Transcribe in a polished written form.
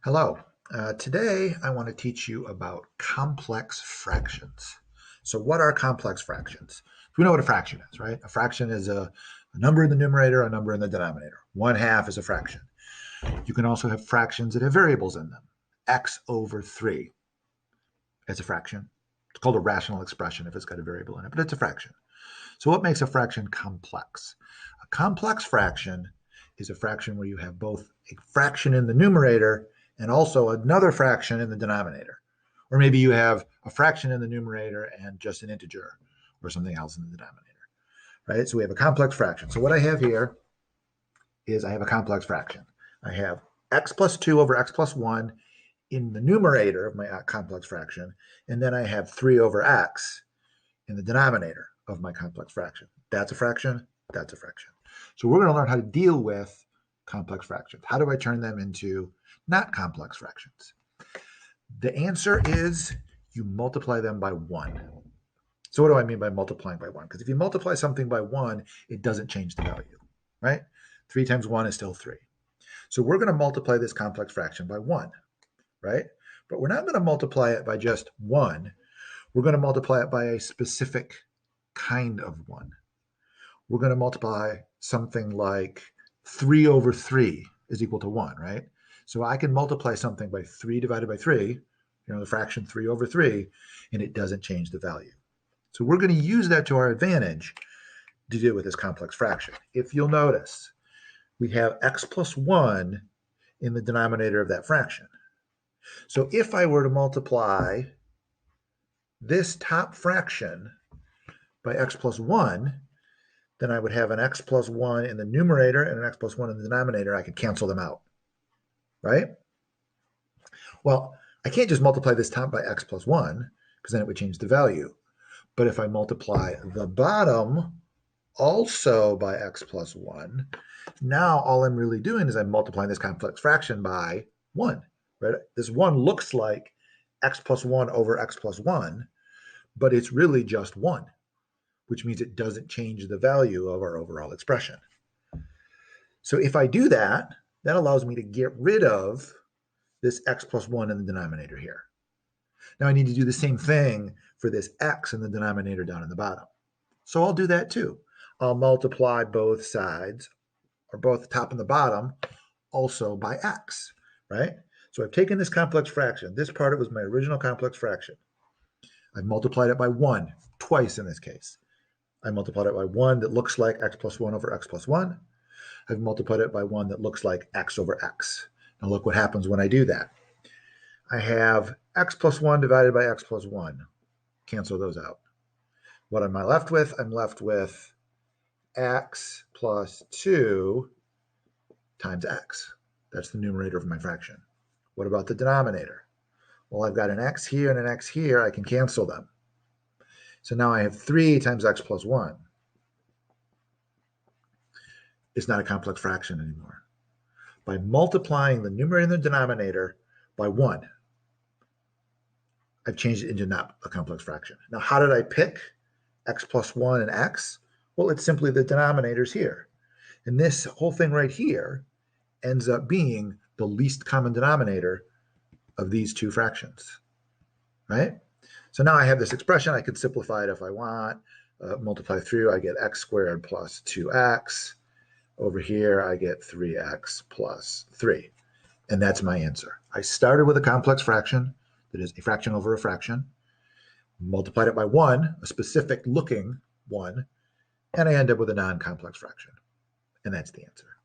Hello. Today I want to teach you about complex fractions. So what are complex fractions? We know what a fraction is, right? A fraction is a number in the numerator, a number in the denominator. 1/2 is a fraction. You can also have fractions that have variables in them. X over 3 is a fraction. It's called a rational expression if it's got a variable in it, but it's a fraction. So what makes a fraction complex? A complex fraction is a fraction where you have both a fraction in the numerator and also another fraction in the denominator. Or maybe you have a fraction in the numerator and just an integer or something else in the denominator, right? So we have a complex fraction. So what I have here is I have a complex fraction. I have x plus 2 over x plus 1 in the numerator of my complex fraction, and then I have 3 over x in the denominator of my complex fraction. That's a fraction, that's a fraction. So we're going to learn how to deal with complex fractions. How do I turn them into not complex fractions? The answer is you multiply them by 1. So what do I mean by multiplying by 1? Because if you multiply something by 1, it doesn't change the value, right? 3 times 1 is still 3. So we're going to multiply this complex fraction by 1, right? But we're not going to multiply it by just 1. We're going to multiply it by a specific kind of 1. We're going to multiply something like 3 over 3 is equal to 1, right? So I can multiply something by 3 divided by 3, the fraction 3 over 3, and it doesn't change the value. So we're going to use that to our advantage to deal with this complex fraction. If you'll notice, we have x plus 1 in the denominator of that fraction. So if I were to multiply this top fraction by x plus 1, then I would have an x plus 1 in the numerator and an x plus 1 in the denominator. I could cancel them out, right? Well, I can't just multiply this top by x plus 1 because then it would change the value. But if I multiply the bottom also by x plus 1, now all I'm really doing is I'm multiplying this complex fraction by 1, right? This 1 looks like x plus 1 over x plus 1, but it's really just 1, which means it doesn't change the value of our overall expression. So if I do that, that allows me to get rid of this x plus 1 in the denominator here. Now I need to do the same thing for this x in the denominator down in the bottom. So I'll do that too. I'll multiply both sides, or both the top and the bottom, also by x, right? So I've taken this complex fraction. This part of it was my original complex fraction. I've multiplied it by 1, twice in this case. I multiplied it by 1 that looks like x plus 1 over x plus 1. I've multiplied it by 1 that looks like x over x. Now look what happens when I do that. I have x plus 1 divided by x plus 1. Cancel those out. What am I left with? I'm left with x plus 2 times x. That's the numerator of my fraction. What about the denominator? Well, I've got an x here and an x here. I can cancel them. So now I have 3 times x plus 1. It's not a complex fraction anymore. By multiplying the numerator and the denominator by 1, I've changed it into not a complex fraction. Now, how did I pick x plus 1 and x? Well, it's simply the denominators here. And this whole thing right here ends up being the least common denominator of these two fractions, right? So now I have this expression. I could simplify it if I want. Multiply through, I get x squared plus 2x. Over here, I get 3x plus 3. And that's my answer. I started with a complex fraction that is a fraction over a fraction, multiplied it by 1, a specific looking 1, and I end up with a non-complex fraction. And that's the answer.